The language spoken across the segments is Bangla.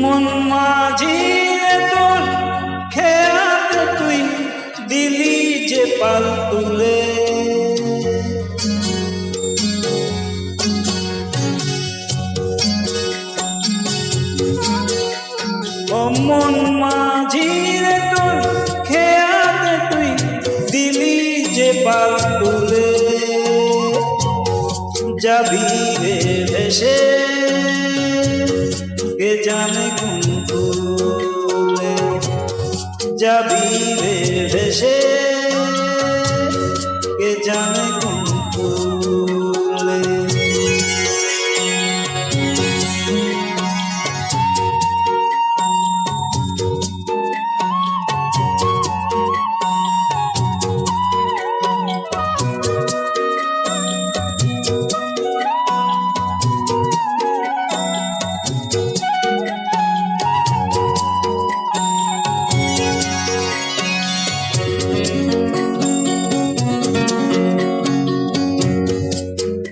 মন মাঝি তোর খেয়াতে তুই দিলি যে পাল তুলে, ও মন মাঝি তোর খেয়াতে তুই দিলি যে পাল তুলে, যাবি রে ভেসে কে জানে কোন ফুলে, যাবি রে ভেসে কে জানে কোন ফুলে।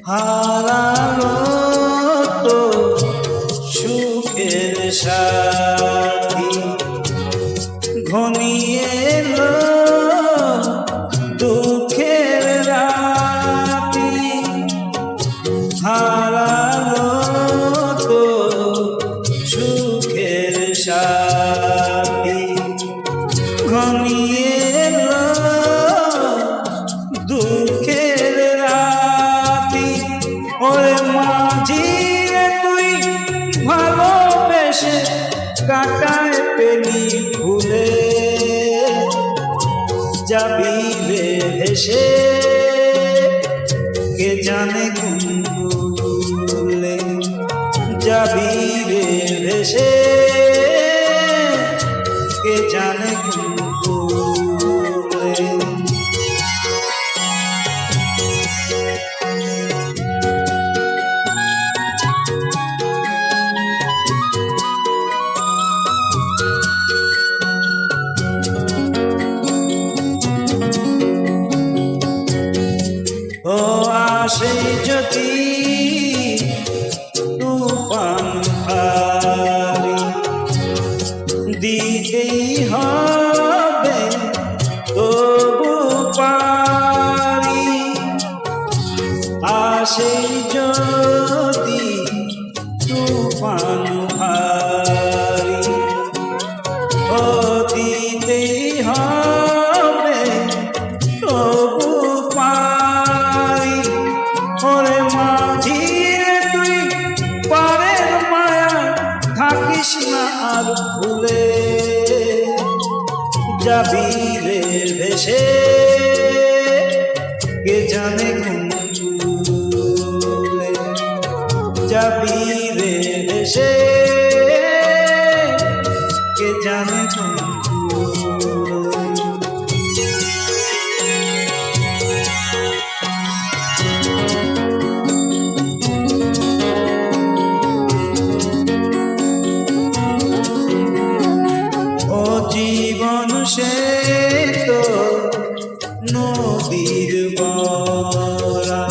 হারালো তো সুখের সাথী, ঘনিয়ে এলো দুঃখের রাতি, হারালো তো সুখের সাথী, ঘনিয়ে এলো দুঃখের রাতি। ওরে মাঝি তুই ভালোবেসে কাটায় পেলি ভুলে, যাবি রে ভেসে কে জানে কোন ভুলে, যাবি রে ভেসে কে জানে কোন ভুলে। ও আসে যদি তুফান ভারী, দিতেই হবে তবু পারি, আসে যদি তুফান ভারী, ও দিতেই হবে তবু পারি। ওরে মাঝি তুই পারের মায়া থাকিস না আর ভুলে, যাবি রে ভেসে কে জানে কোন ভুলে, যাবি রে ভেসে কে জানে কোন ভুলে। ও জীবন সে তো নদীর বরা,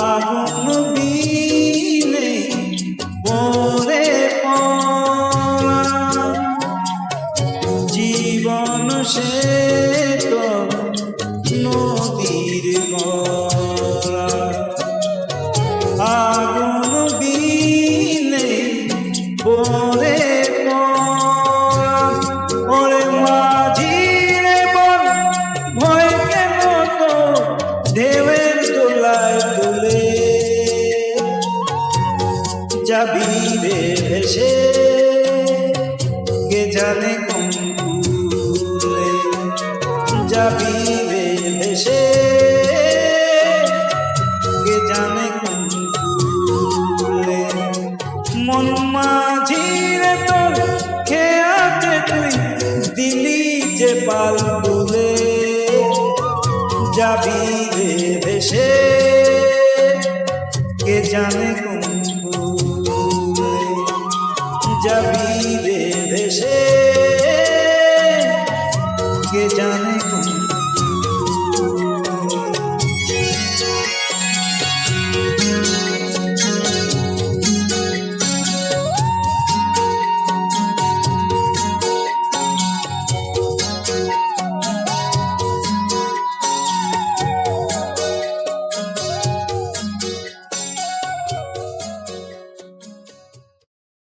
আগুন বিনে পড়ে পড়া, জীবন সে তো নদীর বরা, আগুন বিনে পড়ে পড়া। ওরে মাঝি রে বল ভয় কেন তো ঢেউয়ের দোলায় তুলে, যাবি রে ভেসে কে জানে কোন ভুলে, যাবি রে ভেসে কে জানে কোন ভুলে। মন মাঝি রে তোর খেয়াতে তুই দিলি যে পাল তুলে, যাবি রে ভেসে কে জানে